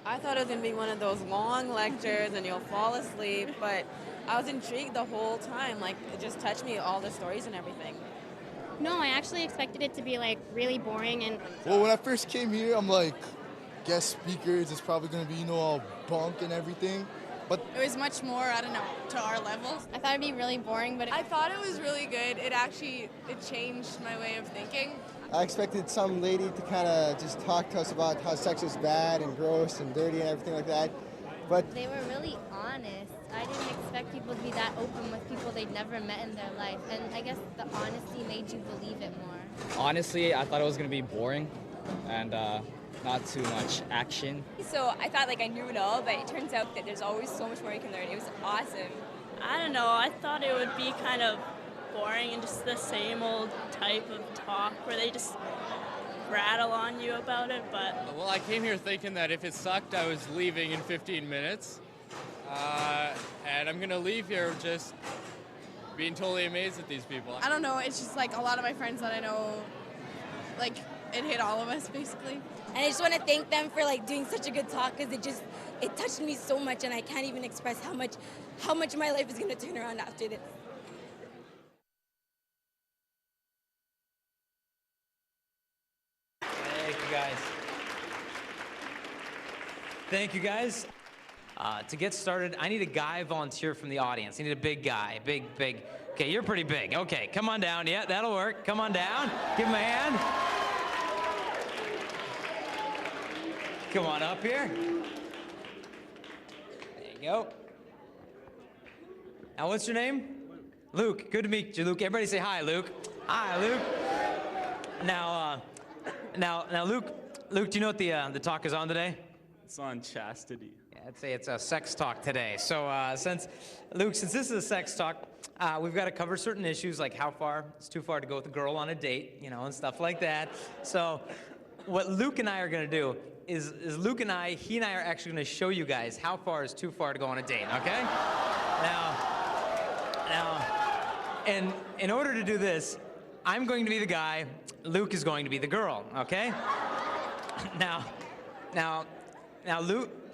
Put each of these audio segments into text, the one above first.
I thought it was going to be one of those long lectures and you'll fall asleep, but I was intrigued the whole time. Like, it just touched me, all the stories and everything. No, I actually expected it to be like really boring and Well, when I first came here, I'm like, guest speakers, it's probably gonna be, all bunk and everything. But it was much more, I don't know, to our level. I thought it'd be really boring, but I thought it was really good. It changed my way of thinking. I expected some lady to kind of just talk to us about how sex is bad and gross and dirty and everything like that. But they were really honest. I didn't expect people to be that open with people they'd never met in their life. And I guess the honesty made you believe it more. Honestly, I thought it was going to be boring and not too much action. So I thought I knew it all, but it turns out that there's always so much more you can learn. It was awesome. I don't know. I thought it would be kind of boring and just the same old type of talk where they just rattle on you about it, but... Well, I came here thinking that if it sucked, I was leaving in 15 minutes. And I'm going to leave here just being totally amazed at these people. I don't know, it's just a lot of my friends that I know, it hit all of us, basically. And I just want to thank them for doing such a good talk, because it touched me so much, and I can't even express how much my life is going to turn around after this. Thank you, guys. Thank you, guys. To get started, I need a guy volunteer from the audience. I need a big guy, big. Okay, you're pretty big. Okay, come on down. Yeah, that'll work. Come on down. Give him a hand. Come on up here. There you go. Now, what's your name? Luke. Good to meet you, Luke. Everybody say hi, Luke. Hi, Luke. Now, Luke, do you know what the talk is on today? It's on chastity. Yeah, I'd say it's a sex talk today. So since this is a sex talk, we've got to cover certain issues like how far it's too far to go with a girl on a date, and stuff like that. So what Luke and I are going to do is he and I are actually going to show you guys how far is too far to go on a date, okay? Now, and in order to do this, I'm going to be the guy, Luke is going to be the girl, okay? Now,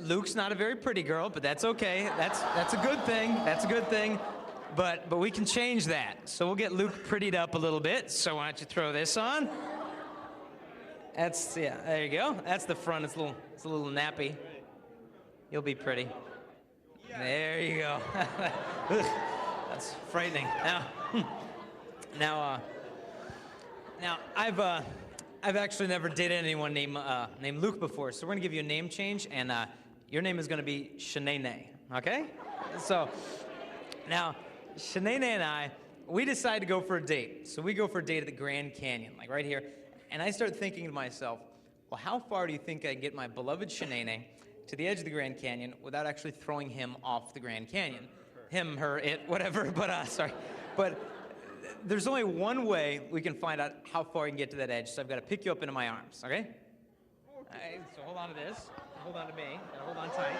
Luke's not a very pretty girl, but that's okay. That's a good thing. That's a good thing. But we can change that. So we'll get Luke prettied up a little bit. So why don't you throw this on? There you go. That's the front. It's a little nappy. You'll be pretty. There you go. That's frightening. Now, I've actually never dated anyone named Luke before, so we're gonna give you a name change, and your name is gonna be Shanae, okay? So, now, Shanae and I, we decide to go for a date. So we go for a date at the Grand Canyon, right here, and I start thinking to myself, well, how far do you think I can get my beloved Shanae to the edge of the Grand Canyon without actually throwing him off the Grand Canyon? Him, her, it, whatever, but there's only one way we can find out how far you can get to that edge, so I've got to pick you up into my arms, okay? All right, so hold on to this, hold on to me, and hold on tight.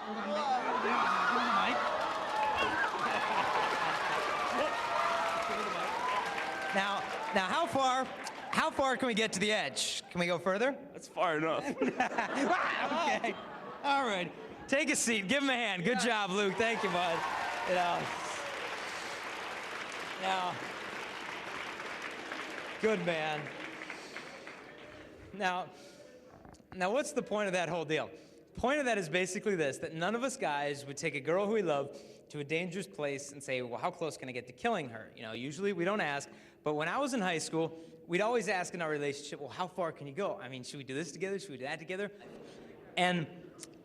Hold on to me. Give me the mic. Now, how far can we get to the edge? Can we go further? That's far enough. Okay, all right. Take a seat, give him a hand. Good job, Luke, thank you, bud. Now, good man. Now, what's the point of that whole deal? The point of that is basically this, that none of us guys would take a girl who we love to a dangerous place and say, well, how close can I get to killing her? Usually we don't ask, but when I was in high school, we'd always ask in our relationship, well, how far can you go? I mean, should we do this together? Should we do that together? And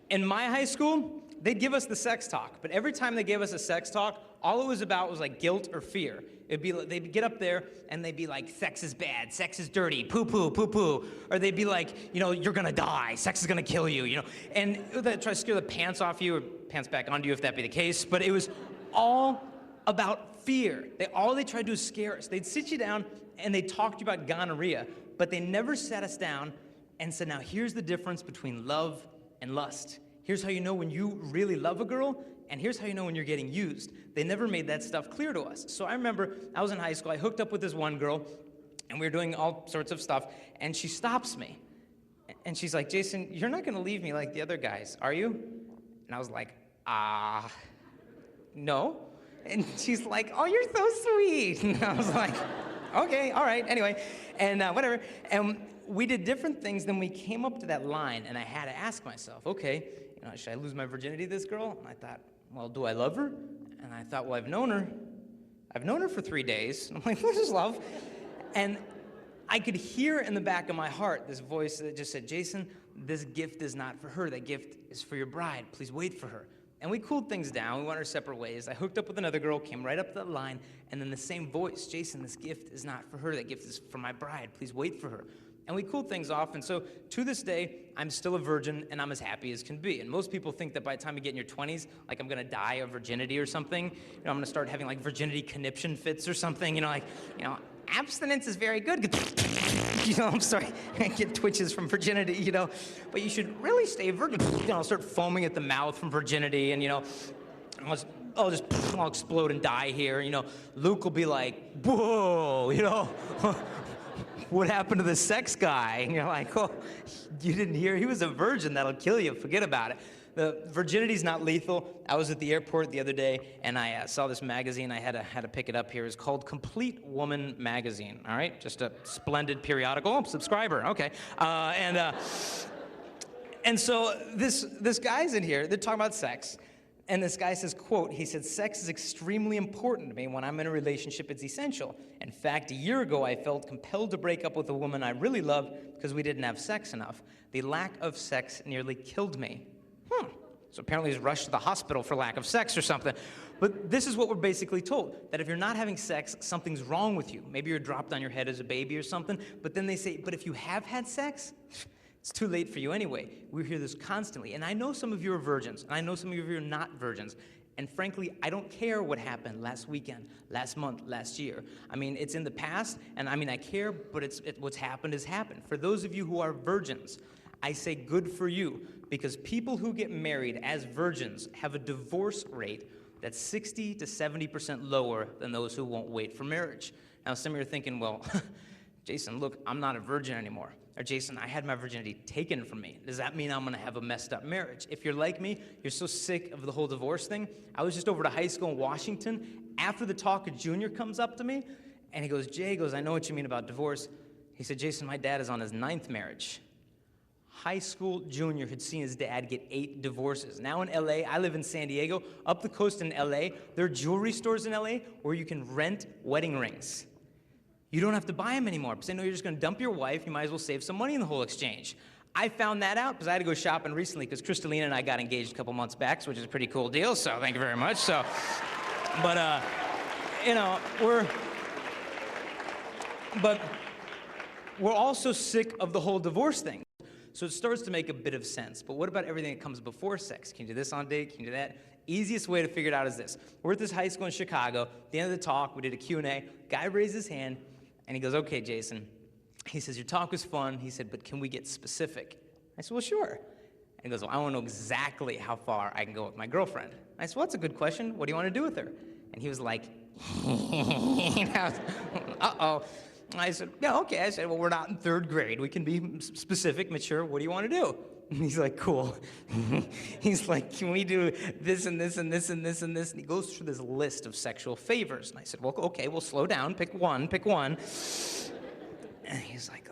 in my high school, they'd give us the sex talk, but every time they gave us a sex talk, all it was about was guilt or fear. They'd get up there and they'd be like, sex is bad, sex is dirty, poo-poo, poo-poo. Or they'd be like, you're gonna die, sex is gonna kill you, And they'd try to scare the pants off you, or pants back onto you if that be the case, but it was all about fear. All they tried to do is scare us. They'd sit you down and they'd talk to you about gonorrhea, but they never sat us down and said, now here's the difference between love and lust. Here's how you know when you really love a girl, and here's how you know when you're getting used. They never made that stuff clear to us. So I remember I was in high school, I hooked up with this one girl, and we were doing all sorts of stuff, and she stops me. And she's like, Jason, you're not gonna leave me like the other guys, are you? And I was like, no. And she's like, oh, you're so sweet. And I was like, okay, all right, anyway. And whatever. And we did different things, then we came up to that line, and I had to ask myself, okay, should I lose my virginity to this girl? And I thought, well, do I love her? And I thought, well, I've known her for 3 days. And I'm like, what is love? And I could hear in the back of my heart this voice that just said, Jason, this gift is not for her. That gift is for your bride. Please wait for her. And we cooled things down. We went our separate ways. I hooked up with another girl, came right up to that line, and then the same voice, Jason, this gift is not for her. That gift is for my bride. Please wait for her. And we cooled things off, and so to this day, I'm still a virgin, and I'm as happy as can be. And most people think that by the time you get in your 20s, like I'm gonna die of virginity or something. I'm gonna start having like virginity conniption fits or something. Abstinence is very good. I'm sorry, I get twitches from virginity, But you should really stay virgin. I'll start foaming at the mouth from virginity, and I'll explode and die here. Luke will be like, whoa, what happened to the sex guy? And you're like, oh, you didn't hear? He was a virgin. That'll kill you. Forget about it. The virginity's not lethal. I was at the airport the other day, and I saw this magazine. I had to pick it up here. It's called Complete Woman Magazine, all right? Just a splendid periodical. Oh, subscriber, okay. And so this guy's in here. They're talking about sex. And this guy says, quote, he said, sex is extremely important to me. When I'm in a relationship, it's essential. In fact, a year ago, I felt compelled to break up with a woman I really loved because we didn't have sex enough. The lack of sex nearly killed me. So apparently he's rushed to the hospital for lack of sex or something. But this is what we're basically told, that if you're not having sex, something's wrong with you. Maybe you're dropped on your head as a baby or something. But then they say, but if you have had sex, it's too late for you anyway. We hear this constantly. And I know some of you are virgins, and I know some of you are not virgins. And frankly, I don't care what happened last weekend, last month, last year. It's in the past, and I care, but what's happened has happened. For those of you who are virgins, I say good for you, because people who get married as virgins have a divorce rate that's 60 to 70% lower than those who won't wait for marriage. Now, some of you are thinking, well, Jason, look, I'm not a virgin anymore. Or Jason, I had my virginity taken from me. Does that mean I'm gonna have a messed up marriage? If you're like me, you're so sick of the whole divorce thing. I was just over to high school in Washington. After the talk, a junior comes up to me, and he goes, Jay, I know what you mean about divorce. He said, Jason, my dad is on his 9th marriage. High school junior had seen his dad get 8 divorces. Now in LA, I live in San Diego. Up the coast in LA, there are jewelry stores in LA where you can rent wedding rings. You don't have to buy them anymore, because they know you're just gonna dump your wife. You might as well save some money in the whole exchange. I found that out because I had to go shopping recently, because Crystalina and I got engaged a couple months back, which is a pretty cool deal, so thank you very much. We're also sick of the whole divorce thing. So it starts to make a bit of sense. But what about everything that comes before sex? Can you do this on a date? Can you do that? Easiest way to figure it out is this. We're at this high school in Chicago. At the end of the talk, we did a Q&A. Guy raised his hand, and he goes, okay, Jason. He says, your talk was fun. He said, but can we get specific? I said, well, sure. And he goes, well, I want to know exactly how far I can go with my girlfriend. I said, well, that's a good question. What do you want to do with her? And he was like, uh-oh. I said, yeah, okay. I said, well, we're not in 3rd grade. We can be specific, mature. What do you want to do? And he's like, cool. He's like, can we do this and this and this and this and this? And he goes through this list of sexual favors. And I said, well, okay, we'll slow down. Pick one. And he's like,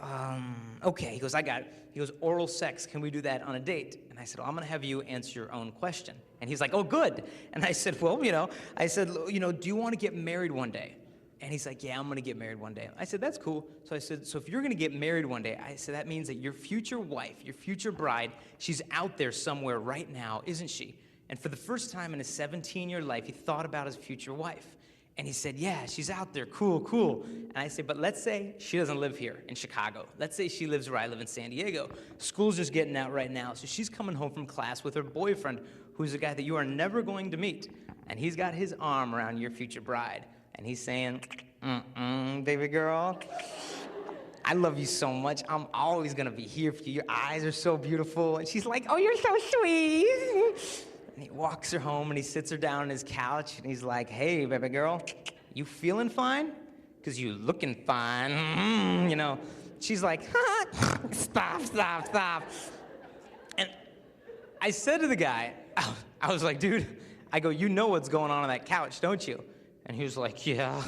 okay. He goes, I got it. He goes, oral sex. Can we do that on a date? And I said, well, I'm going to have you answer your own question. And he's like, oh, good. And I said, well, do you want to get married one day? And he's like, yeah, I'm going to get married one day. I said, that's cool. So I said, so if you're going to get married one day, I said, that means that your future wife, your future bride, she's out there somewhere right now, isn't she? And for the first time in his 17-year life, he thought about his future wife. And he said, yeah, she's out there, cool. And I said, but let's say she doesn't live here in Chicago. Let's say she lives where I live in San Diego. School's just getting out right now, so she's coming home from class with her boyfriend, who's a guy that you are never going to meet. And he's got his arm around your future bride. And he's saying, baby girl, I love you so much. I'm always gonna be here for you. Your eyes are so beautiful. And she's like, oh, you're so sweet. And he walks her home and he sits her down on his couch and he's like, hey, baby girl, you feeling fine? Because you looking fine, She's like, Stop. And I said to the guy, I was like, dude, I go, you know what's going on that couch, don't you? And he was like, yeah.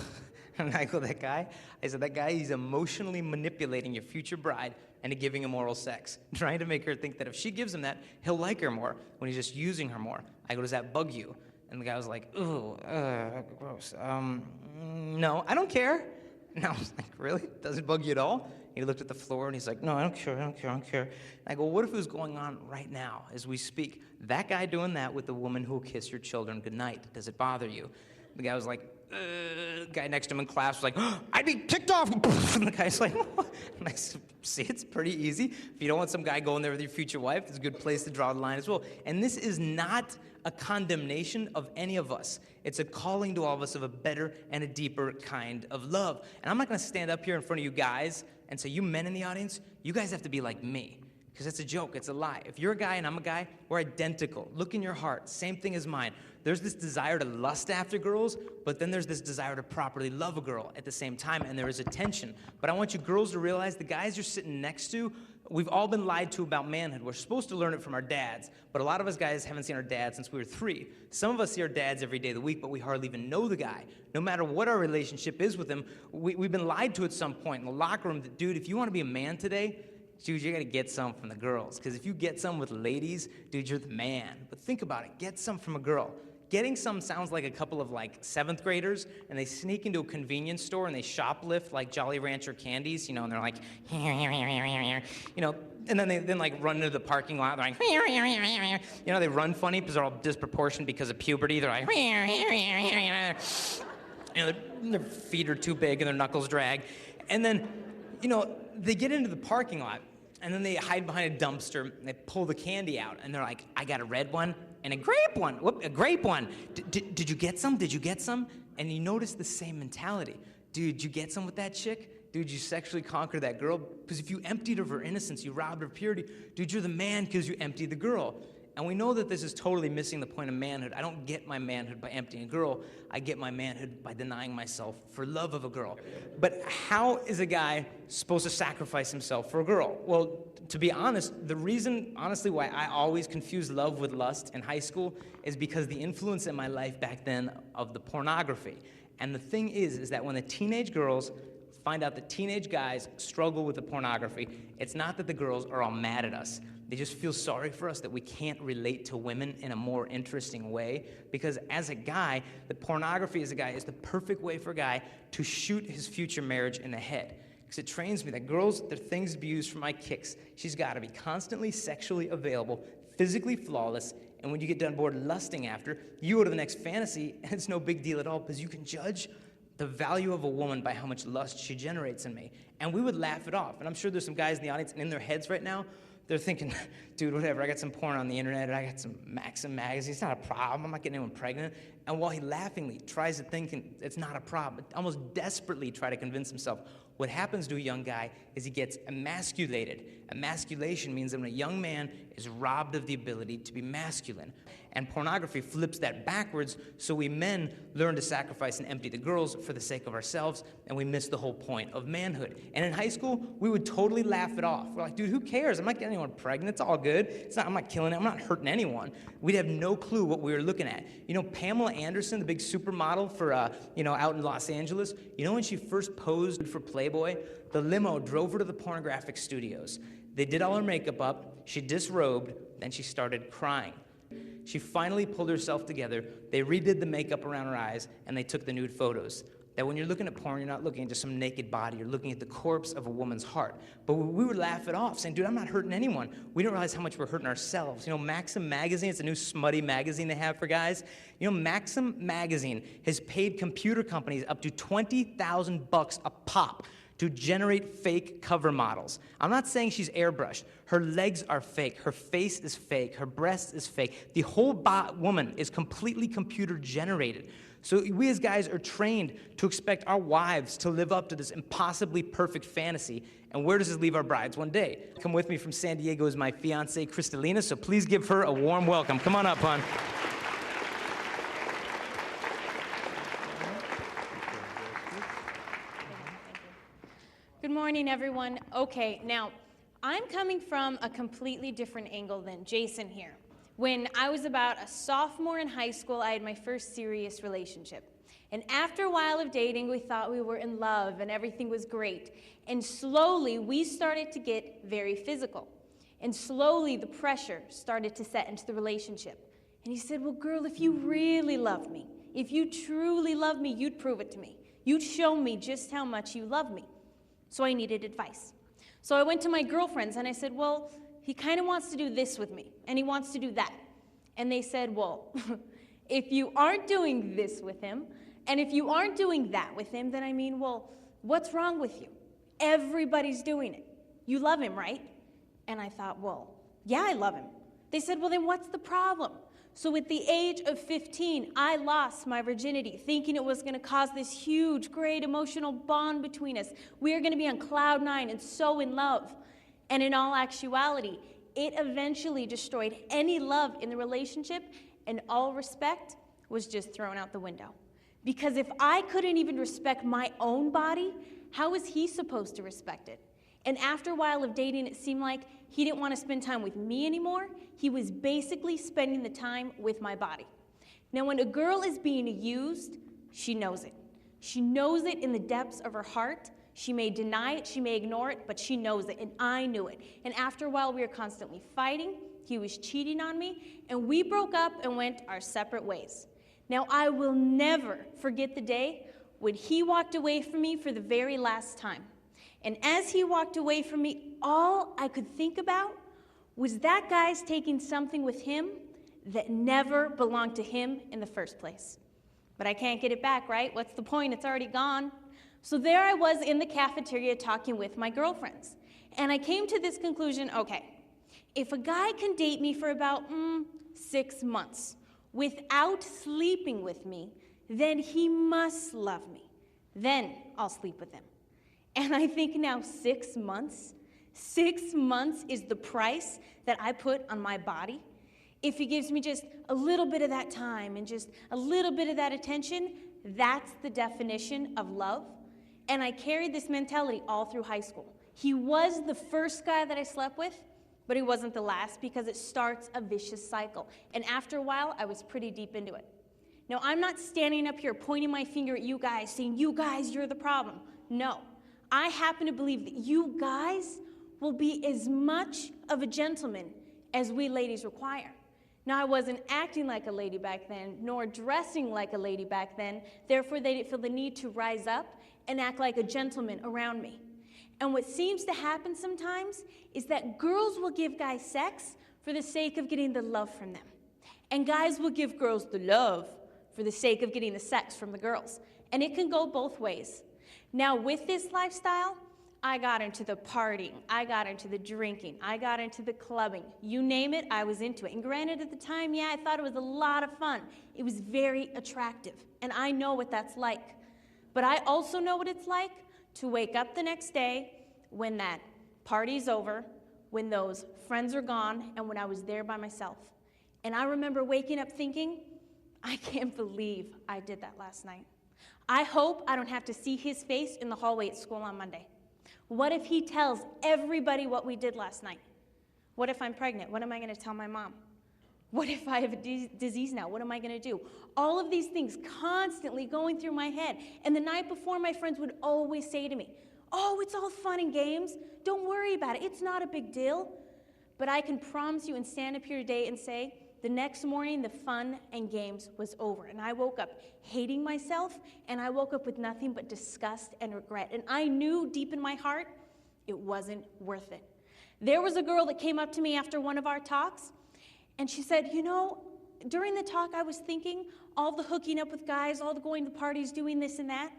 And I go, that guy? I said, that guy, he's emotionally manipulating your future bride into giving him oral sex, trying to make her think that if she gives him that, he'll like her more when he's just using her more. I go, does that bug you? And the guy was like, ooh, gross. No, I don't care. And I was like, really? Does it bug you at all? He looked at the floor and he's like, no, I don't care. And I go, what if it was going on right now as we speak? That guy doing that with the woman who'll kiss your children goodnight. Does it bother you? The guy was like, the guy next to him in class was like, I'd be kicked off. And the guy's like, what? And I said, see, it's pretty easy. If you don't want some guy going there with your future wife, it's a good place to draw the line as well. And this is not a condemnation of any of us. It's a calling to all of us of a better and a deeper kind of love. And I'm not going to stand up here in front of you guys and say, you men in the audience, you guys have to be like me. Because it's a joke, it's a lie. If you're a guy and I'm a guy, we're identical. Look in your heart, same thing as mine. There's this desire to lust after girls, but then there's this desire to properly love a girl at the same time, and there is a tension. But I want you girls to realize the guys you're sitting next to, we've all been lied to about manhood. We're supposed to learn it from our dads, but a lot of us guys haven't seen our dads since we were 3. Some of us see our dads every day of the week, but we hardly even know the guy. No matter what our relationship is with him, we've been lied to at some point in the locker room that, dude, if you want to be a man today, dude, you gotta get some from the girls. Because if you get some with ladies, dude, you're the man. But think about it, get some from a girl. Getting some sounds like a couple of like 7th graders, and they sneak into a convenience store and they shoplift like Jolly Rancher candies, you know, and they're like, you know, and then they like run into the parking lot, they're like, you know, they run funny because they're all disproportionate because of puberty, they're like, you know, their feet are too big and their knuckles drag. And then, you know, they get into the parking lot, and then they hide behind a dumpster, and they pull the candy out, and they're like, I got a red one and a grape one. Whoop, a grape one. Did you get some? Did you get some? And you notice the same mentality. Dude, did you get some with that chick? Dude, you sexually conquered that girl? Because if you emptied of her innocence, you robbed her purity. Dude, you're the man because you emptied the girl. And we know that this is totally missing the point of manhood. I don't get my manhood by emptying a girl. I get my manhood by denying myself for love of a girl. But how is a guy supposed to sacrifice himself for a girl? Well, to be honest, the reason, honestly, why I always confused love with lust in high school is because the influence in my life back then of the pornography. And the thing is that when the teenage girls find out that teenage guys struggle with the pornography, it's not that the girls are all mad at us. They just feel sorry for us that we can't relate to women in a more interesting way. Because as a guy, the pornography as a guy is the perfect way for a guy to shoot his future marriage in the head. Because it trains me that girls, they're things to be used for my kicks. She's got to be constantly sexually available, physically flawless, and when you get done bored lusting after, you go to the next fantasy, and it's no big deal at all because you can judge the value of a woman by how much lust she generates in me. And we would laugh it off. And I'm sure there's some guys in the audience, and in their heads right now, they're thinking, dude, whatever, I got some porn on the internet, I got some Maxim magazines, it's not a problem, I'm not getting anyone pregnant. And while he laughingly tries to think it's not a problem, almost desperately try to convince himself, what happens to a young guy is he gets emasculated. Emasculation means that when a young man is robbed of the ability to be masculine. And pornography flips that backwards, so we men learn to sacrifice and empty the girls for the sake of ourselves, and we miss the whole point of manhood. And in high school, we would totally laugh it off. We're like, dude, who cares? I'm not getting anyone pregnant. It's all good. I'm not killing it. I'm not hurting anyone. We'd have no clue what we were looking at. You know, Pamela Anderson, the big supermodel for, out in Los Angeles, you know when she first posed for Playboy? The limo drove her to the pornographic studios. They did all her makeup up. She disrobed. Then she started crying. She finally pulled herself together. They redid the makeup around her eyes, and they took the nude photos. That when you're looking at porn, you're not looking at just some naked body. You're looking at the corpse of a woman's heart. But we would laugh it off, saying, dude, I'm not hurting anyone. We don't realize how much we're hurting ourselves. You know, Maxim magazine, it's a new smutty magazine they have for guys. You know, Maxim magazine has paid computer companies up to $20,000 a pop to generate fake cover models. I'm not saying she's airbrushed. Her legs are fake. Her face is fake. Her breast is fake. The whole woman is completely computer generated. So we as guys are trained to expect our wives to live up to this impossibly perfect fantasy. And where does this leave our brides one day? Come with me from San Diego is my fiancée, Crystalina, so please give her a warm welcome. Come on up, hon. Good morning, everyone. Okay, now, I'm coming from a completely different angle than Jason here. When I was about a sophomore in high school, I had my first serious relationship. And after a while of dating, we thought we were in love and everything was great. And slowly, we started to get very physical. And slowly, the pressure started to set into the relationship. And he said, well, girl, if you really love me, if you truly love me, you'd prove it to me. You'd show me just how much you love me. So I needed advice. So I went to my girlfriends and I said, well, he kind of wants to do this with me, and he wants to do that. And they said, well, if you aren't doing this with him, and if you aren't doing that with him, then I mean, well, what's wrong with you? Everybody's doing it. You love him, right? And I thought, well, yeah, I love him. They said, well, then what's the problem? So at the age of 15, I lost my virginity, thinking it was going to cause this huge, great emotional bond between us. We are going to be on cloud nine and so in love. And in all actuality, it eventually destroyed any love in the relationship, and all respect was just thrown out the window. Because if I couldn't even respect my own body, how was he supposed to respect it? And after a while of dating, it seemed like he didn't want to spend time with me anymore. He was basically spending the time with my body. Now, when a girl is being used, she knows it. She knows it in the depths of her heart. She may deny it, she may ignore it, but she knows it, and I knew it. And after a while, we were constantly fighting. He was cheating on me, and we broke up and went our separate ways. Now, I will never forget the day when he walked away from me for the very last time. And as he walked away from me, all I could think about was that guy's taking something with him that never belonged to him in the first place. But I can't get it back, right? What's the point? It's already gone. So there I was in the cafeteria talking with my girlfriends. And I came to this conclusion, okay, if a guy can date me for about 6 months without sleeping with me, then he must love me. Then I'll sleep with him. And I think now 6 months, 6 months is the price that I put on my body. If he gives me just a little bit of that time and just a little bit of that attention, that's the definition of love. And I carried this mentality all through high school. He was the first guy that I slept with, but he wasn't the last, because it starts a vicious cycle. And after a while, I was pretty deep into it. Now, I'm not standing up here pointing my finger at you guys, saying, you guys, you're the problem. No. I happen to believe that you guys will be as much of a gentleman as we ladies require. Now, I wasn't acting like a lady back then, nor dressing like a lady back then. Therefore, they didn't feel the need to rise up and act like a gentleman around me. And what seems to happen sometimes is that girls will give guys sex for the sake of getting the love from them. And guys will give girls the love for the sake of getting the sex from the girls. And it can go both ways. Now, with this lifestyle, I got into the partying, I got into the drinking, I got into the clubbing. You name it, I was into it. And granted, at the time, yeah, I thought it was a lot of fun. It was very attractive, and I know what that's like. But I also know what it's like to wake up the next day when that party's over, when those friends are gone, and when I was there by myself. And I remember waking up thinking, I can't believe I did that last night. I hope I don't have to see his face in the hallway at school on Monday. What if he tells everybody what we did last night? What if I'm pregnant? What am I going to tell my mom? What if I have a disease now? What am I going to do? All of these things constantly going through my head. And the night before, my friends would always say to me, oh, it's all fun and games. Don't worry about it. It's not a big deal. But I can promise you and stand up here today and say, the next morning, the fun and games was over. And I woke up hating myself, and I woke up with nothing but disgust and regret. And I knew deep in my heart, it wasn't worth it. There was a girl that came up to me after one of our talks, and she said, you know, during the talk, I was thinking all the hooking up with guys, all the going to parties, doing this and that.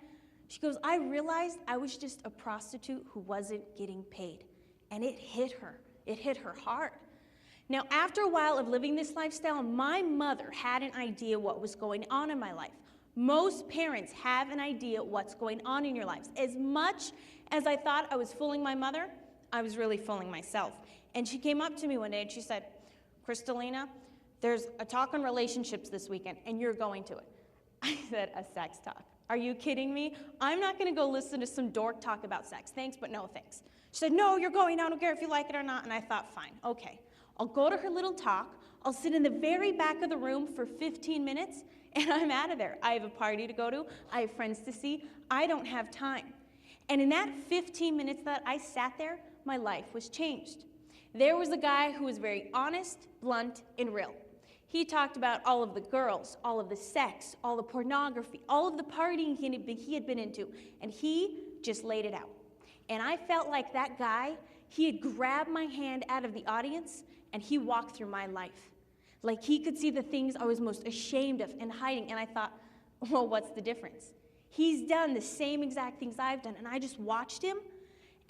She goes, I realized I was just a prostitute who wasn't getting paid. And it hit her. It hit her hard. Now, after a while of living this lifestyle, my mother had an idea what was going on in my life. Most parents have an idea what's going on in your lives. As much as I thought I was fooling my mother, I was really fooling myself. And she came up to me one day and she said, Crystalina, there's a talk on relationships this weekend, and you're going to it. I said, a sex talk? Are you kidding me? I'm not going to go listen to some dork talk about sex. Thanks, but no thanks. She said, no, you're going. I don't care if you like it or not. And I thought, fine, okay. I'll go to her little talk. I'll sit in the very back of the room for 15 minutes, and I'm out of there. I have a party to go to. I have friends to see. I don't have time. And in that 15 minutes that I sat there, my life was changed. There was a guy who was very honest, blunt, and real. He talked about all of the girls, all of the sex, all the pornography, all of the partying he had been into, and he just laid it out. And I felt like that guy, he had grabbed my hand out of the audience, and he walked through my life. Like he could see the things I was most ashamed of and hiding, and I thought, well, what's the difference? He's done the same exact things I've done, and I just watched him,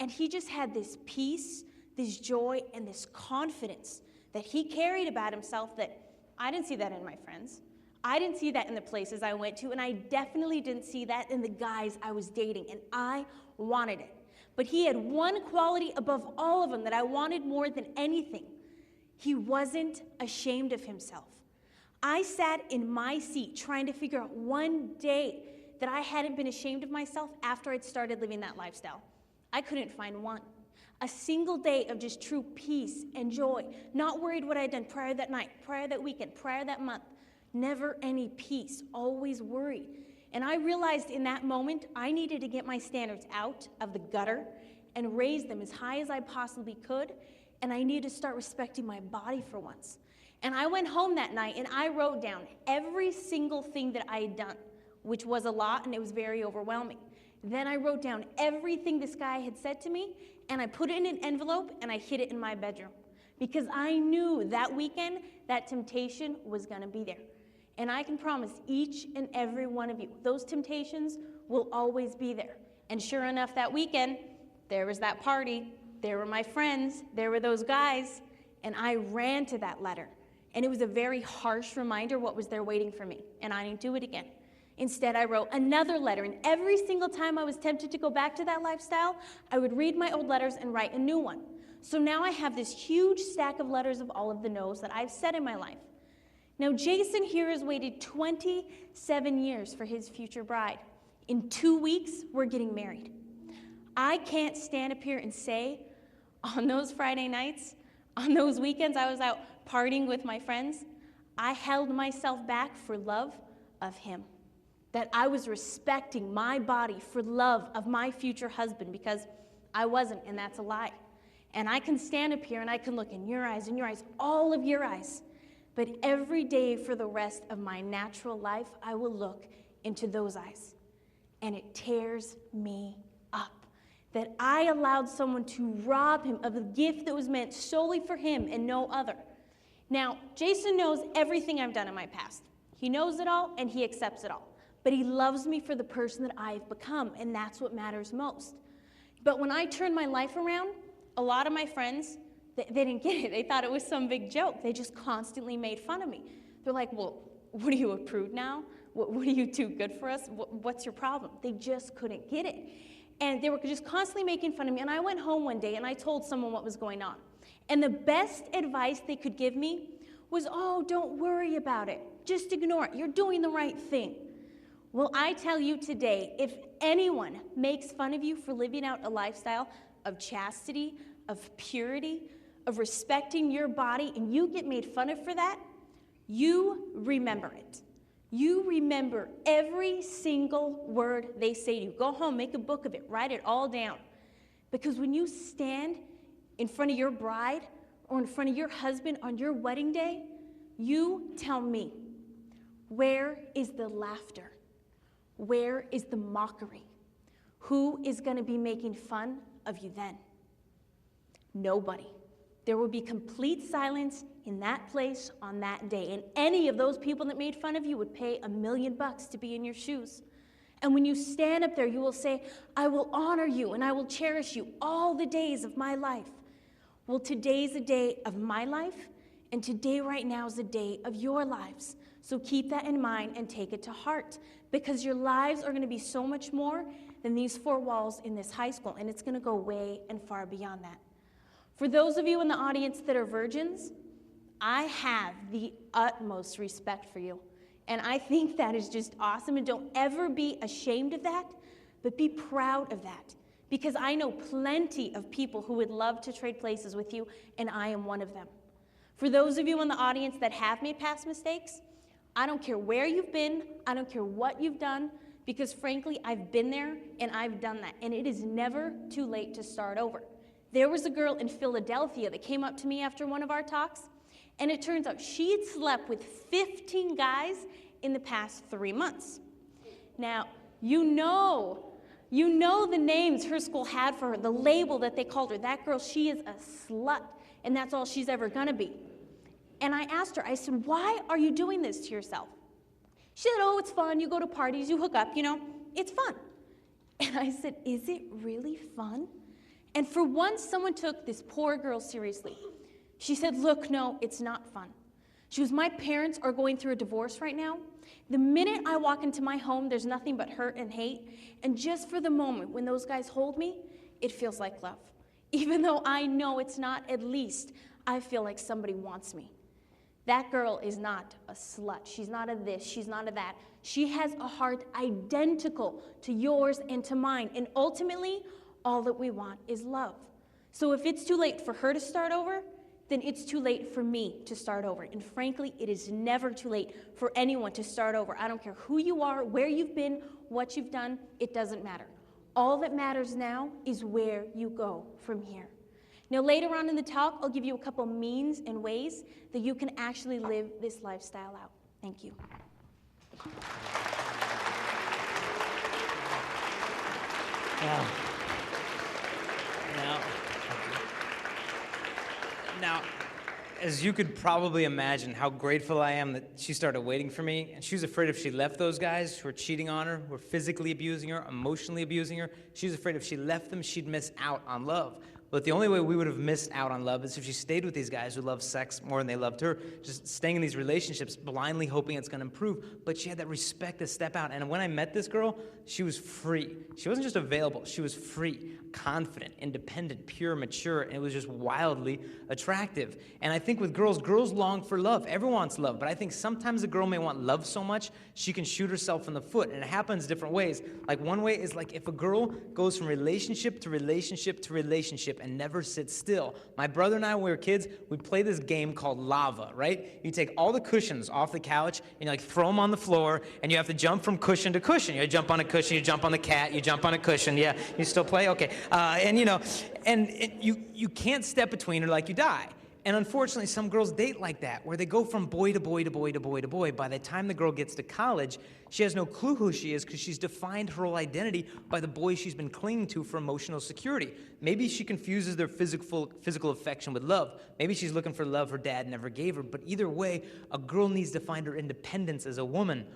and he just had this peace, this joy, and this confidence that he carried about himself that I didn't see that in my friends. I didn't see that in the places I went to, and I definitely didn't see that in the guys I was dating, and I wanted it. But he had one quality above all of them that I wanted more than anything. He wasn't ashamed of himself. I sat in my seat trying to figure out one day that I hadn't been ashamed of myself after I'd started living that lifestyle. I couldn't find one. A single day of just true peace and joy, not worried what I'd done prior that night, prior that weekend, prior that month. Never any peace, always worried. And I realized in that moment, I needed to get my standards out of the gutter and raise them as high as I possibly could, and I needed to start respecting my body for once. And I went home that night and I wrote down every single thing that I had done, which was a lot and it was very overwhelming. Then I wrote down everything this guy had said to me, and I put it in an envelope and I hid it in my bedroom because I knew that weekend that temptation was gonna be there. And I can promise each and every one of you, those temptations will always be there. And sure enough, that weekend, there was that party, there were my friends, there were those guys, and I ran to that letter. And it was a very harsh reminder what was there waiting for me, and I didn't do it again. Instead, I wrote another letter, and every single time I was tempted to go back to that lifestyle, I would read my old letters and write a new one. So now I have this huge stack of letters of all of the no's that I've said in my life. Now, Jason here has waited 27 years for his future bride. In 2 weeks, we're getting married. I can't stand up here and say, on those Friday nights, on those weekends I was out partying with my friends, I held myself back for love of him. That I was respecting my body for love of my future husband, because I wasn't, and that's a lie. And I can stand up here and I can look in your eyes, all of your eyes. But every day for the rest of my natural life, I will look into those eyes. And it tears me up that I allowed someone to rob him of a gift that was meant solely for him and no other. Now, Jason knows everything I've done in my past. He knows it all and he accepts it all. But he loves me for the person that I've become, and that's what matters most. But when I turned my life around, a lot of my friends, they didn't get it. They thought it was some big joke. They just constantly made fun of me. They're like, well, what are you, a prude now? What are you too good for us? What's your problem? They just couldn't get it. And they were just constantly making fun of me. And I went home one day and I told someone what was going on. And the best advice they could give me was, oh, don't worry about it. Just ignore it. You're doing the right thing. Well, I tell you today, if anyone makes fun of you for living out a lifestyle of chastity, of purity, of respecting your body, and you get made fun of for that, you remember it. You remember every single word they say to you. Go home, make a book of it, write it all down. Because when you stand in front of your bride or in front of your husband on your wedding day, you tell me, where is the laughter? Where is the mockery? Who is going to be making fun of you then? Nobody. There will be complete silence in that place on that day. And any of those people that made fun of you would pay $1 million to be in your shoes. And when you stand up there, you will say, I will honor you and I will cherish you all the days of my life. Well, today's a day of my life, and today right now is a day of your lives. So keep that in mind and take it to heart, because your lives are going to be so much more than these 4 walls in this high school, and it's going to go way and far beyond that. For those of you in the audience that are virgins, I have the utmost respect for you, and I think that is just awesome, and don't ever be ashamed of that, but be proud of that, because I know plenty of people who would love to trade places with you, and I am one of them. For those of you in the audience that have made past mistakes, I don't care where you've been, I don't care what you've done, because frankly, I've been there and I've done that, and it is never too late to start over. There was a girl in Philadelphia that came up to me after one of our talks, and it turns out she had slept with 15 guys in the past 3 months. Now, you know the names her school had for her, the label that they called her. That girl, she is a slut, and that's all she's ever gonna be. And I asked her, I said, why are you doing this to yourself? She said, oh, it's fun. You go to parties, you hook up, it's fun. And I said, is it really fun? And for once, someone took this poor girl seriously. She said, look, no, it's not fun. She goes, my parents are going through a divorce right now. The minute I walk into my home, there's nothing but hurt and hate. And just for the moment, when those guys hold me, it feels like love. Even though I know it's not, at least I feel like somebody wants me. That girl is not a slut. She's not a this, she's not a that. She has a heart identical to yours and to mine. And ultimately, all that we want is love. So if it's too late for her to start over, then it's too late for me to start over. And frankly, it is never too late for anyone to start over. I don't care who you are, where you've been, what you've done, it doesn't matter. All that matters now is where you go from here. Now, later on in the talk, I'll give you a couple means and ways that you can actually live this lifestyle out. Thank you. Now, as you could probably imagine how grateful I am that she started waiting for me, and she was afraid if she left those guys who were cheating on her, who were physically abusing her, emotionally abusing her, she was afraid if she left them, she'd miss out on love. But the only way we would have missed out on love is if she stayed with these guys who loved sex more than they loved her, just staying in these relationships, blindly hoping it's going to improve. But she had that respect to step out. And when I met this girl, she was free. She wasn't just available. She was free, confident, independent, pure, mature, and it was just wildly attractive. And I think with girls long for love. Everyone wants love. But I think sometimes a girl may want love so much, she can shoot herself in the foot. And it happens different ways. Like one way is like if a girl goes from relationship to relationship to relationship, and never sit still. My brother and I, when we were kids, we played this game called lava, right? You take all the cushions off the couch, and you throw them on the floor, and you have to jump from cushion to cushion. You jump on a cushion, you jump on the cat, you jump on a cushion. Yeah, you still play? Okay. You can't step between or like you die. And unfortunately, some girls date like that, where they go from boy to boy to boy to boy to boy. By the time the girl gets to college, she has no clue who she is because she's defined her whole identity by the boy she's been clinging to for emotional security. Maybe she confuses their physical affection with love. Maybe she's looking for love her dad never gave her. But either way, a girl needs to find her independence as a woman.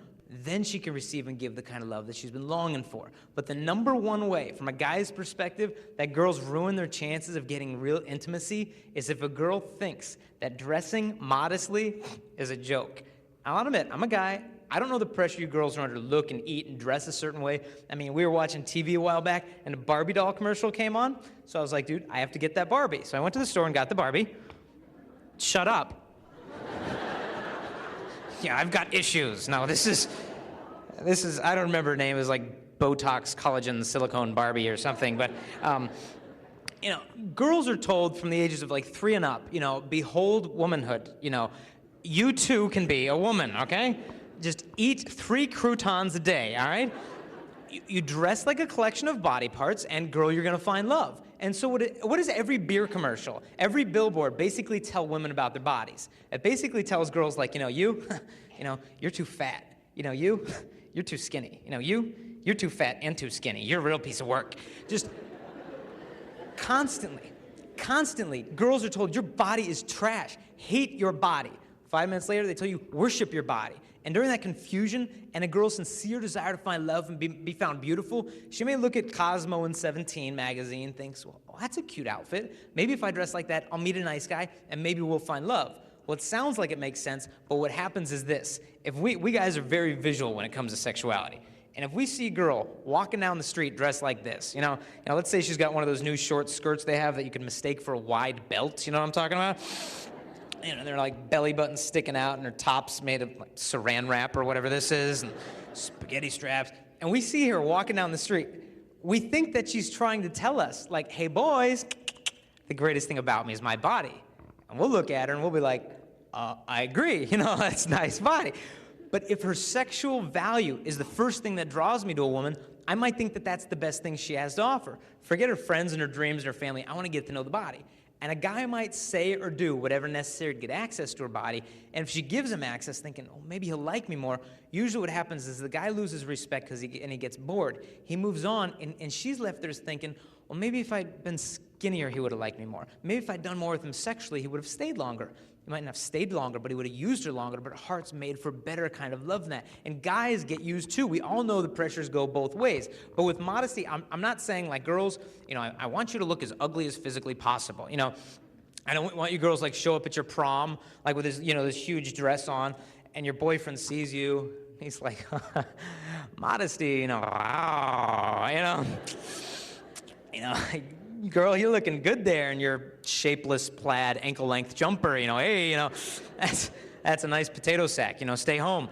Then she can receive and give the kind of love that she's been longing for. But the number one way, from a guy's perspective, that girls ruin their chances of getting real intimacy is if a girl thinks that dressing modestly is a joke. I'll admit, I'm a guy. I don't know the pressure you girls are under to look and eat and dress a certain way. I mean, we were watching TV a while back, and a Barbie doll commercial came on. So I was like, dude, I have to get that Barbie. So I went to the store and got the Barbie. Shut up. Yeah, I've got issues. No, this is, I don't remember her name. It was like Botox, collagen, silicone Barbie or something. But, girls are told from the ages of 3 and up, behold womanhood. You too can be a woman, okay? Just eat 3 croutons a day, all right? You dress like a collection of body parts, and girl, you're going to find love. And so what does every beer commercial, every billboard basically tell women about their bodies? It basically tells girls you're too fat. You're too skinny. You're too fat and too skinny. You're a real piece of work. Just constantly, girls are told your body is trash. Hate your body. 5 minutes later, they tell you worship your body. And during that confusion and a girl's sincere desire to find love and be found beautiful, she may look at Cosmo and 17 magazine and thinks, well, that's a cute outfit. Maybe if I dress like that, I'll meet a nice guy and maybe we'll find love. Well, it sounds like it makes sense, but what happens is this. If we guys are very visual when it comes to sexuality. And if we see a girl walking down the street dressed like this, let's say she's got one of those new short skirts they have that you can mistake for a wide belt, you know what I'm talking about? They're like belly buttons sticking out, and her top's made of saran wrap or whatever this is, and spaghetti straps. And we see her walking down the street. we think that she's trying to tell us, like, hey, boys, the greatest thing about me is my body. And we'll look at her and we'll be like, I agree, you know, that's a nice body. But if her sexual value is the first thing that draws me to a woman, I might think that that's the best thing she has to offer. Forget her friends and her dreams and her family. I want to get to know the body. And a guy might say or do whatever necessary to get access to her body. And if she gives him access thinking, oh, maybe he'll like me more, usually what happens is the guy loses respect because he gets bored. He moves on, and she's left there thinking, well, maybe if I'd been skinnier, he would have liked me more. Maybe if I'd done more with him sexually, he would have stayed longer. He might not have stayed longer, but he would have used her longer, but her heart's made for better kind of love than that. And guys get used too. We all know the pressures go both ways. But with modesty, I'm not saying like girls, you know, I want you to look as ugly as physically possible. You know, I don't want you girls like show up at your prom, like with this, you know, this huge dress on, and your boyfriend sees you, he's like, modesty, you know, wow, you know, girl, you're looking good there in your shapeless plaid ankle-length jumper, you know, hey, you know, that's a nice potato sack, you know, stay home.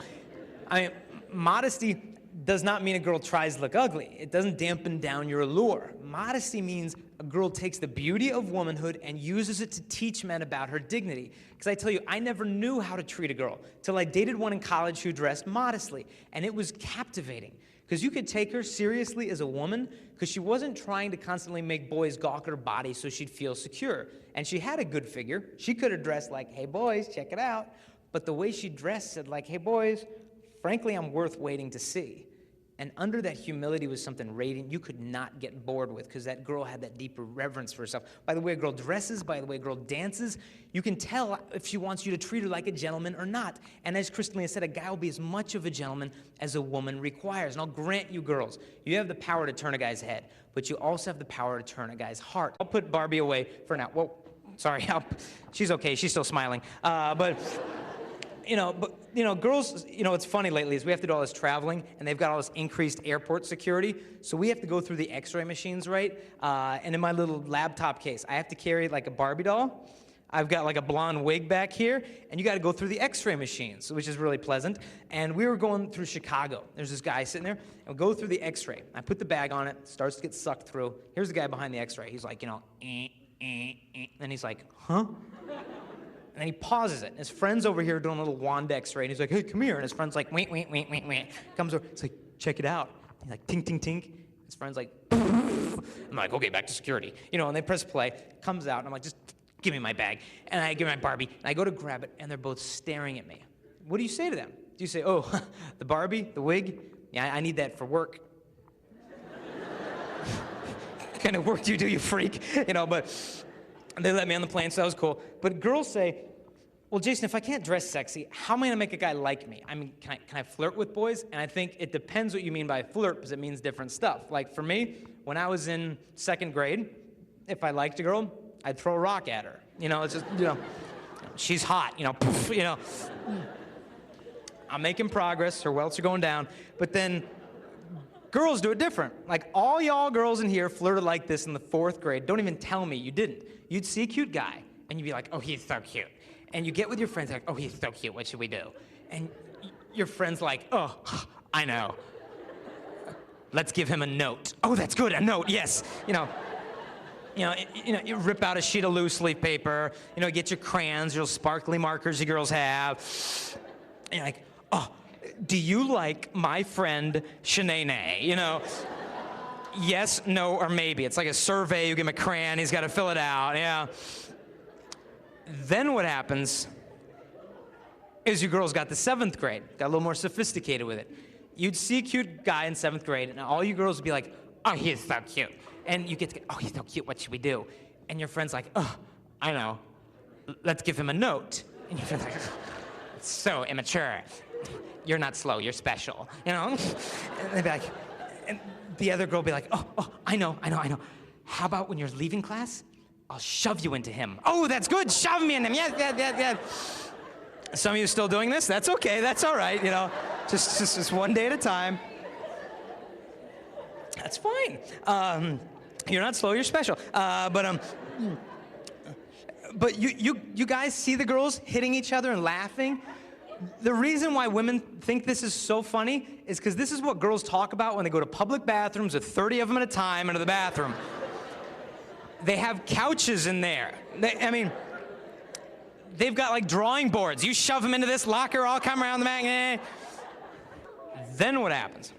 I mean, modesty does not mean a girl tries to look ugly. It doesn't dampen down your allure. Modesty means a girl takes the beauty of womanhood and uses it to teach men about her dignity. Because I tell you, I never knew how to treat a girl till I dated one in college who dressed modestly, and it was captivating. Because you could take her seriously as a woman because she wasn't trying to constantly make boys gawk at her body so she'd feel secure. And she had a good figure. She could have dressed like, hey, boys, check it out. But the way she dressed said like, hey, boys, frankly, I'm worth waiting to see. And under that humility was something radiant you could not get bored with because that girl had that deeper reverence for herself. By the way a girl dresses, by the way a girl dances, you can tell if she wants you to treat her like a gentleman or not. And as Crystalina said, a guy will be as much of a gentleman as a woman requires. And I'll grant you girls, you have the power to turn a guy's head, but you also have the power to turn a guy's heart. I'll put Barbie away for now. Whoa, sorry, she's okay, she's still smiling. But girls, it's funny lately is we have to do all this traveling, and they've got all this increased airport security, so we have to go through the x-ray machines, right? And in my little laptop case, I have to carry like a Barbie doll. I've got like a blonde wig back here, and you got to go through the x-ray machines, which is really pleasant. And we were going through Chicago. There's this guy sitting there, and we go through the x-ray. I put the bag on it, starts to get sucked through. Here's the guy behind the x-ray. He's like, and he's like, huh? And then he pauses it. And his friend's over here doing a little wand x-ray, and he's like, hey, come here. And his friend's like, wait. Comes over, it's like, check it out. He's like, tink, tink, tink. His friend's like, I'm like, okay, back to security. And they press play, comes out, and I'm like, just give me my bag. And I give my Barbie, and I go to grab it, and they're both staring at me. What do you say to them? Do you say, oh, the Barbie, the wig? Yeah, I need that for work. What kind of work do you do, you freak? But they let me on the plane, so that was cool. But girls say, well, Jason, if I can't dress sexy, how am I going to make a guy like me? I mean, can I flirt with boys? And I think it depends what you mean by flirt, because it means different stuff. Like for me, when I was in second grade, if I liked a girl, I'd throw a rock at her. It's just, she's hot, poof, I'm making progress, her welts are going down. But then girls do it different. Like all y'all girls in here flirted like this in the 4th grade. Don't even tell me you didn't. You'd see a cute guy, and you'd be like, oh, he's so cute. And you get with your friends, like, oh, he's so cute, what should we do? And your friend's like, oh, I know. Let's give him a note. Oh, that's good, a note, yes. You rip out a sheet of loose leaf paper, get your crayons, your sparkly markers you girls have. And you're like, oh, do you like my friend Shanae? Yes, no, or maybe. It's like a survey. You give him a crayon. He's got to fill it out. Yeah. Then what happens is you girls got to 7th grade. Got a little more sophisticated with it. You'd see a cute guy in 7th grade, and all you girls would be like, oh, he's so cute. And you get to, oh, he's so cute. What should we do? And your friend's like, oh, I know. Let's give him a note. And your friend's like, it's so immature. You're not slow. You're special. And they'd be like, and the other girl would be like, oh, I know. How about when you're leaving class, I'll shove you into him. Oh, that's good. Shove me in him. Yes. Some of you still doing this? That's okay. That's all right. Just one day at a time. That's fine. You're not slow. You're special. But you guys see the girls hitting each other and laughing? The reason why women think this is so funny is because this is what girls talk about when they go to public bathrooms with 30 of them at a time into the bathroom. They have couches in there. They've got like drawing boards. You shove them into this locker, I'll come around the back. Then what happens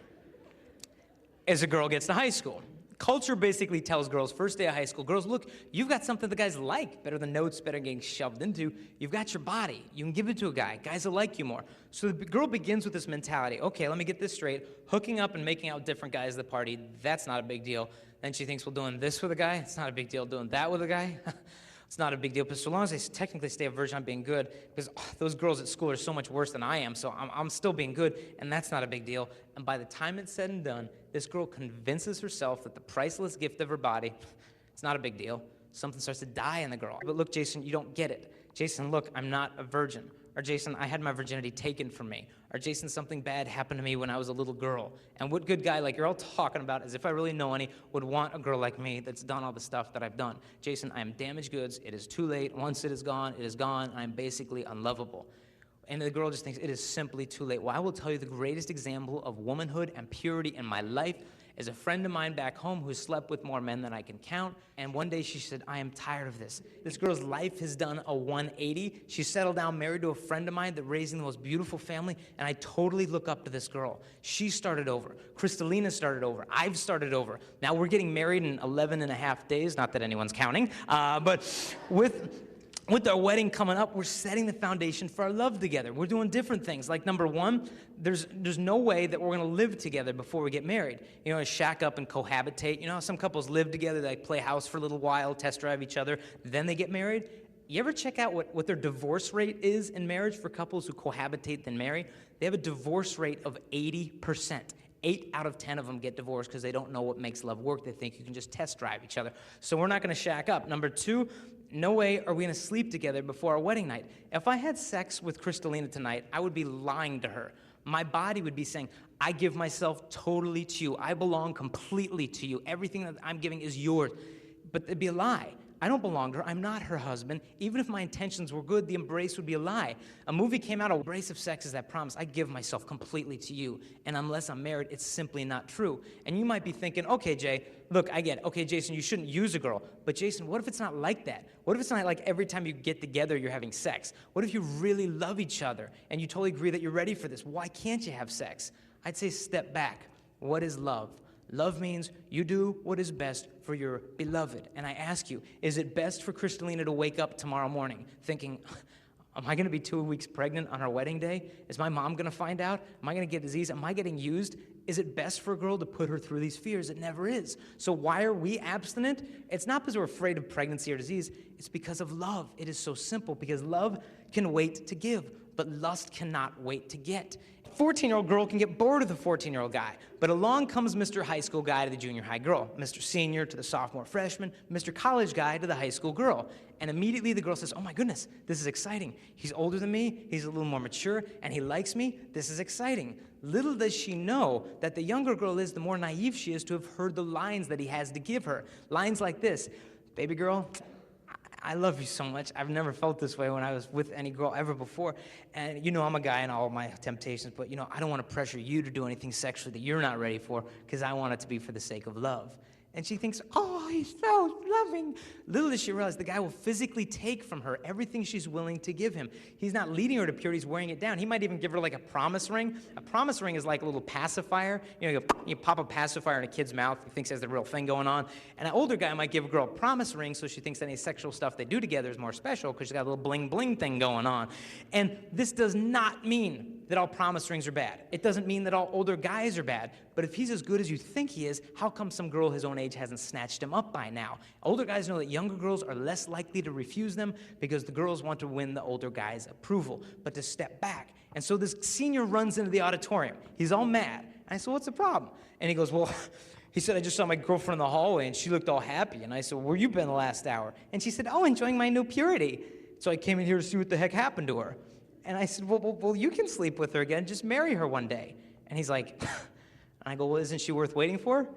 is a girl gets to high school. Culture basically tells girls, first day of high school, girls, look, you've got something the guys like, better than notes, better than getting shoved into. You've got your body. You can give it to a guy. Guys will like you more. So the girl begins with this mentality. Okay, let me get this straight. Hooking up and making out with different guys at the party, that's not a big deal. Then she thinks, well, doing this with a guy, it's not a big deal. Doing that with a guy, it's not a big deal. But so long as I technically stay a virgin, I'm being good. Because those girls at school are so much worse than I am, so I'm still being good, and that's not a big deal. And by the time it's said and done, this girl convinces herself that the priceless gift of her body, it's not a big deal. Something starts to die in the girl. But look, Jason, you don't get it. Jason, look, I'm not a virgin. Or Jason, I had my virginity taken from me. Or Jason, something bad happened to me when I was a little girl. And what good guy like you're all talking about, as if I really know any, would want a girl like me that's done all the stuff that I've done? Jason, I am damaged goods. It is too late. Once it is gone, it is gone. I am basically unlovable. And the girl just thinks it is simply too late. Well, I will tell you the greatest example of womanhood and purity in my life is a friend of mine back home who slept with more men than I can count. And one day she said, I am tired of this. This girl's life has done a 180. She settled down, married to a friend of mine that raising the most beautiful family. And I totally look up to this girl. She started over. Crystalina started over. I've started over. Now we're getting married in 11 and a half days. Not that anyone's counting. But with our wedding coming up, we're setting the foundation for our love together. We're doing different things. Like number one, there's no way that we're going to live together before we get married. You know, shack up and cohabitate. You know how some couples live together, they like play house for a little while, test drive each other, then they get married? You ever check out what their divorce rate is in marriage for couples who cohabitate then marry? They have a divorce rate of 80%. 8 out of 10 of them get divorced because they don't know what makes love work. They think you can just test drive each other. So we're not going to shack up. Number two, no way are we going to sleep together before our wedding night. If I had sex with Crystalina tonight, I would be lying to her. My body would be saying, I give myself totally to you. I belong completely to you. Everything that I'm giving is yours. But it'd be a lie. I don't belong to her. I'm not her husband. Even if my intentions were good, the embrace would be a lie. A movie came out, Embrace of Sex is that promise. I give myself completely to you. And unless I'm married, it's simply not true. And you might be thinking, okay, Jay, look, I get it. Okay, Jason, you shouldn't use a girl. But Jason, what if it's not like that? What if it's not like every time you get together, you're having sex? What if you really love each other and you totally agree that you're ready for this? Why can't you have sex? I'd say step back. What is love? Love means you do what is best for your beloved. And I ask you, is it best for Crystalina to wake up tomorrow morning thinking, am I going to be 2 weeks pregnant on our wedding day? Is my mom going to find out? Am I going to get disease? Am I getting used? Is it best for a girl to put her through these fears? It never is. So why are we abstinent? It's not because we're afraid of pregnancy or disease. It's because of love. It is so simple because love can wait to give, but lust cannot wait to get. 14-year-old girl can get bored of the 14-year-old guy, but along comes Mr. High School guy to the junior high girl, Mr. Senior to the sophomore freshman, Mr. College guy to the high school girl. And immediately the girl says, oh my goodness, this is exciting. He's older than me, he's a little more mature, and he likes me. This is exciting. Little does she know that the younger girl is, the more naive she is to have heard the lines that he has to give her. Lines like this, baby girl, I love you so much. I've never felt this way when I was with any girl ever before. And you know I'm a guy in all of my temptations, but you know I don't want to pressure you to do anything sexually that you're not ready for because I want it to be for the sake of love. And she thinks, oh, he's so loving. Little does she realize the guy will physically take from her everything she's willing to give him. He's not leading her to purity, he's wearing it down. He might even give her like a promise ring. A promise ring is like a little pacifier. You know, you pop a pacifier in a kid's mouth, he thinks there's the real thing going on. And an older guy might give a girl a promise ring so she thinks any sexual stuff they do together is more special because she's got a little bling bling thing going on. And this does not mean that all promise rings are bad. It doesn't mean that all older guys are bad. But if he's as good as you think he is, how come some girl his own age hasn't snatched him up by now? Older guys know that younger girls are less likely to refuse them because the girls want to win the older guy's approval, but to step back. And so this senior runs into the auditorium. He's all mad. And I said, what's the problem? And he goes, well, he said, I just saw my girlfriend in the hallway and she looked all happy. And I said, where you been the last hour? And she said, oh, enjoying my new purity. So I came in here to see what the heck happened to her. And I said, well, you can sleep with her again. Just marry her one day. And he's like, and I go, well, isn't she worth waiting for?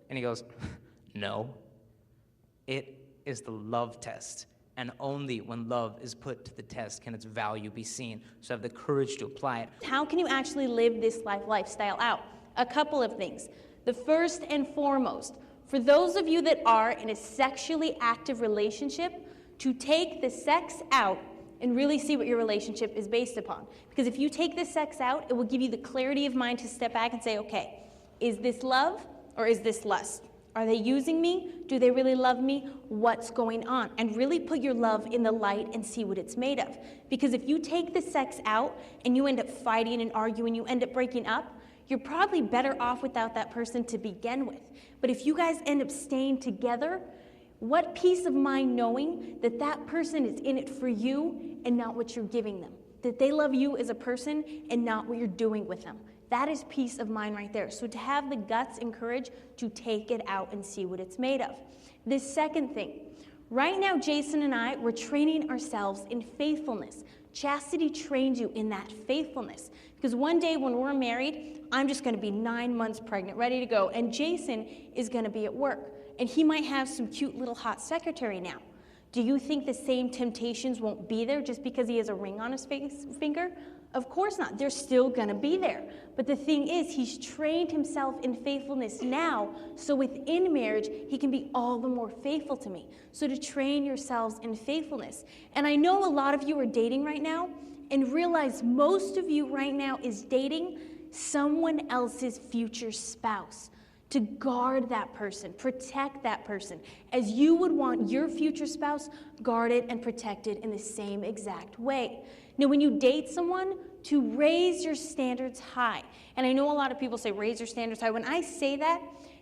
And he goes, no. It is the love test. And only when love is put to the test can its value be seen. So have the courage to apply it. How can you actually live this lifestyle out? A couple of things. The first and foremost, for those of you that are in a sexually active relationship, to take the sex out and really see what your relationship is based upon. Because if you take the sex out, it will give you the clarity of mind to step back and say, okay, is this love or is this lust? Are they using me? Do they really love me? What's going on? And really put your love in the light and see what it's made of. Because if you take the sex out and you end up fighting and arguing, you end up breaking up, you're probably better off without that person to begin with. But if you guys end up staying together, what peace of mind knowing that that person is in it for you and not what you're giving them. That they love you as a person and not what you're doing with them. That is peace of mind right there. So to have the guts and courage to take it out and see what it's made of. The second thing, right now Jason and I, we're training ourselves in faithfulness. Chastity trains you in that faithfulness. Because one day when we're married, I'm just going to be 9 months pregnant, ready to go, and Jason is going to be at work. And he might have some cute little hot secretary now. Do you think the same temptations won't be there just because he has a ring on his finger? Of course not. They're still going to be there. But the thing is, he's trained himself in faithfulness now, so within marriage, he can be all the more faithful to me. So to train yourselves in faithfulness. And I know a lot of you are dating right now, and realize most of you right now is dating someone else's future spouse. To guard that person, protect that person, as you would want your future spouse guarded and protected in the same exact way. Now, when you date someone, to raise your standards high. And I know a lot of people say raise your standards high. When I say that,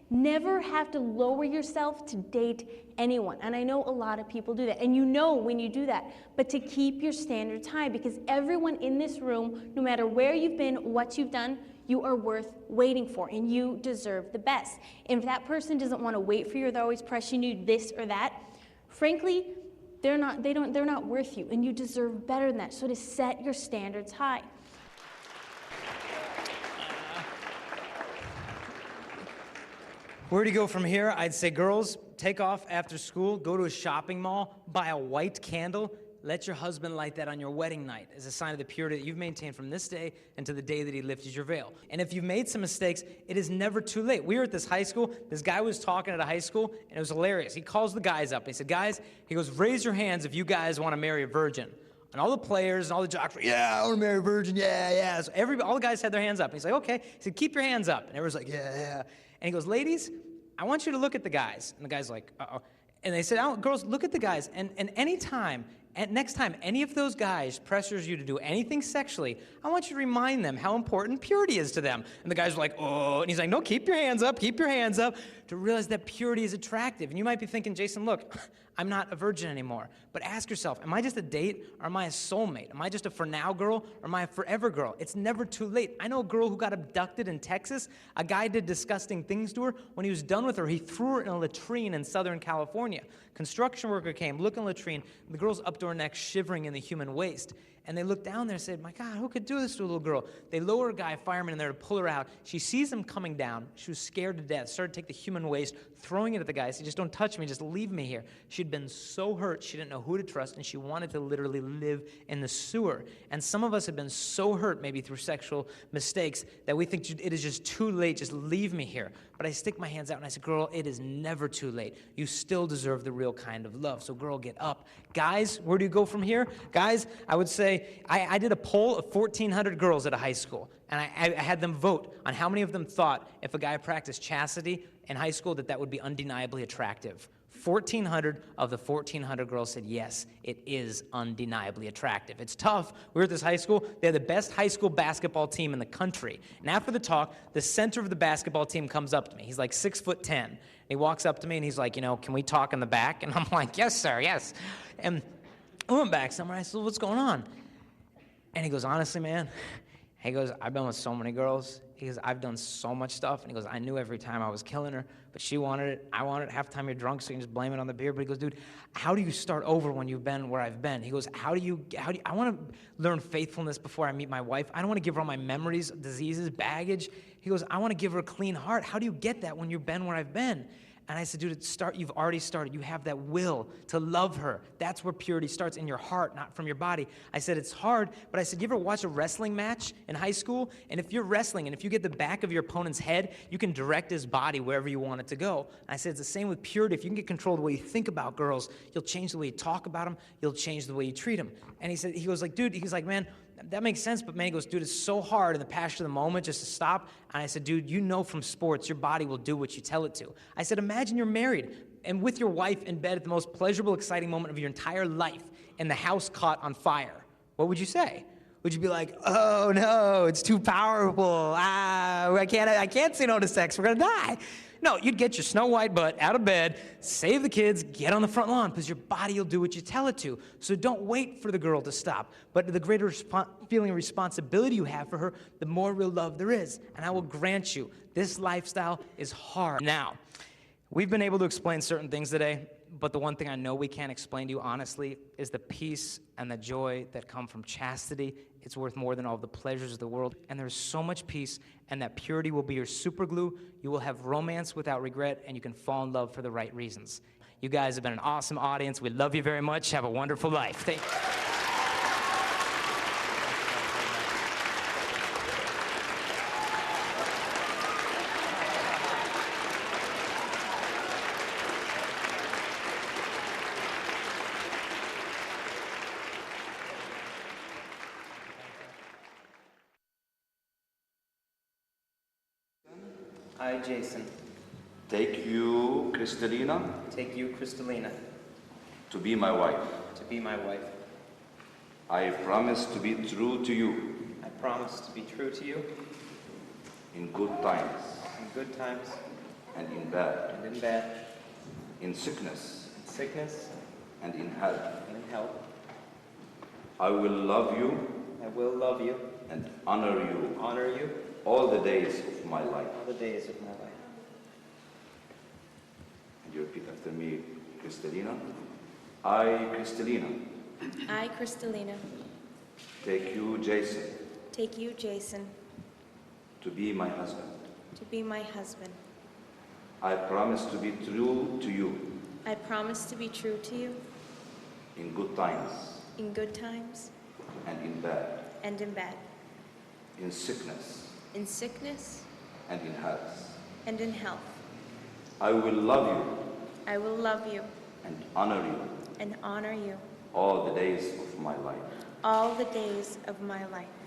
never have to lower yourself to date anyone. And I know a lot of people do that. And you know when you do that. But to keep your standards high, because everyone in this room, no matter where you've been, what you've done, you are worth waiting for, and you deserve the best. And if that person doesn't want to wait for you, they're always pressuring you this or that, frankly, they're not worth you, and you deserve better than that. So to set your standards high. Where do you go from here? I'd say, girls, take off after school, go to a shopping mall, buy a white candle, let your husband light that on your wedding night as a sign of the purity that you've maintained from this day until the day that he lifted your veil. And if you've made some mistakes, it is never too late. We were at this high school. This guy was talking at a high school, and it was hilarious. He calls the guys up, and he said, guys, he goes, raise your hands if you guys want to marry a virgin. And all the players and all the jocks were, yeah, I want to marry a virgin, yeah. So all the guys had their hands up. And he's like, okay. He said, keep your hands up. And everyone's like, yeah. And he goes, ladies, I want you to look at the guys. And the guy's like, uh-oh. And they said, oh, girls, look at the guys. And next time any of those guys pressures you to do anything sexually, I want you to remind them how important purity is to them. And the guys were like, oh. And he's like, no, keep your hands up, to realize that purity is attractive. And you might be thinking, Jason, look, I'm not a virgin anymore. But ask yourself, am I just a date or am I a soulmate? Am I just a for now girl or am I a forever girl? It's never too late. I know a girl who got abducted in Texas. A guy did disgusting things to her. When he was done with her, he threw her in a latrine in Southern California. Construction worker came, looked in the latrine. The girl's up to her neck, shivering in the human waste. And they looked down there and said, my God, who could do this to a little girl? They lower a guy, fireman in there to pull her out. She sees him coming down. She was scared to death, started to take the human waste, throwing it at the guy. Said, just don't touch me, just leave me here. She'd been so hurt, she didn't know who to trust, and she wanted to literally live in the sewer. And some of us have been so hurt, maybe through sexual mistakes, that we think it is just too late, just leave me here. But I stick my hands out and I say, girl, it is never too late. You still deserve the real kind of love. So girl, get up. Guys, where do you go from here? Guys, I would say, I did a poll of 1,400 girls at a high school, and I had them vote on how many of them thought if a guy practiced chastity in high school that would be undeniably attractive. 1,400 of the 1,400 girls said, yes, it is undeniably attractive. It's tough. We were at this high school. They had the best high school basketball team in the country. And after the talk, the center of the basketball team comes up to me. He's like 6'10". And he walks up to me and he's like, can we talk in the back? And I'm like, yes, sir, yes. And I went back somewhere. I said, what's going on? And he goes, honestly, man, he goes, I've been with so many girls. He goes, I've done so much stuff. And he goes, I knew every time I was killing her, but she wanted it. I wanted it. Half the time you're drunk, so you can just blame it on the beer. But he goes, dude, how do you start over when you've been where I've been? He goes, I want to learn faithfulness before I meet my wife. I don't want to give her all my memories, diseases, baggage. He goes, I want to give her a clean heart. How do you get that when you've been where I've been? And I said, dude, you've already started. You have that will to love her. That's where purity starts, in your heart, not from your body. I said, it's hard, but I said, you ever watch a wrestling match in high school? And if you're wrestling, and if you get the back of your opponent's head, you can direct his body wherever you want it to go. And I said, it's the same with purity. If you can get control of the way you think about girls, you'll change the way you talk about them, you'll change the way you treat them. And he goes like, dude, he's like, man, that makes sense, but man, he goes, dude, it's so hard in the passion of the moment just to stop. And I said, dude, you know from sports, your body will do what you tell it to. I said, imagine you're married and with your wife in bed at the most pleasurable, exciting moment of your entire life, and the house caught on fire. What would you say? Would you be like, oh no, it's too powerful. I can't say no to sex. We're gonna die. No, you'd get your Snow White butt out of bed, save the kids, get on the front lawn, because your body will do what you tell it to. So don't wait for the girl to stop. But the greater feeling of responsibility you have for her, the more real love there is. And I will grant you, this lifestyle is hard. Now, we've been able to explain certain things today, but the one thing I know we can't explain to you honestly is the peace and the joy that come from chastity. It's worth more than all the pleasures of the world. And there's so much peace, and that purity will be your super glue. You will have romance without regret, and you can fall in love for the right reasons. You guys have been an awesome audience. We love you very much. Have a wonderful life. Thank you. I, Jason, take you, Crystalina, take you, Crystalina, to be my wife. to be my wife. I promise to be true to you I promise to be true to you in good times in good times and in bad, and in bad, in sickness in sickness and in health. and in health. I will love you I will love you, and honor you all all the days of my life. the days of my life. And you repeat after me, Crystalina. I, Crystalina, I, Crystalina, take you, Jason, take you, Jason, to be my husband. to be my husband. I promise to be true to you I promise to be true to you in good times in good times and in bad, and in bad, in sickness in sickness and in health. and in health. I will love you I will love you and honor you and honor you all the days of my life. all the days of my life.